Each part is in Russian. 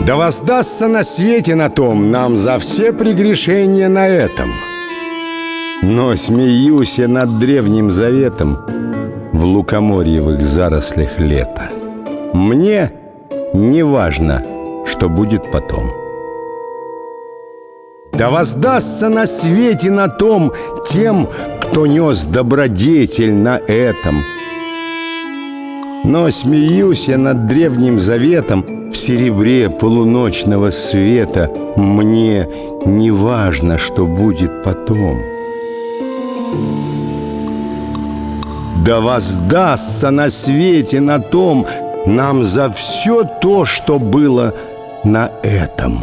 Да воздастся на свете на том нам за все прегрешения на этом. Но смеюсь я над древним заветом в лукоморьевых зарослях лета. Мне не важно, что будет потом. Да воздастся на свете на том тем, кто нес добродетель на этом. Но смеюсь я над древним заветом в серебре полуночного света. Мне не важно, что будет потом. Да воздастся на свете на том нам за все то, что было на этом.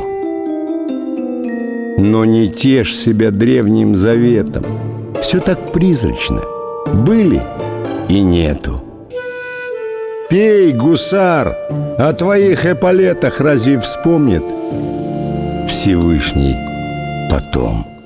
Но не тешь себя древним заветом. Все так призрачно. Были и нету. Пей, гусар, о твоих эполетах разве вспомнит Всевышний потом?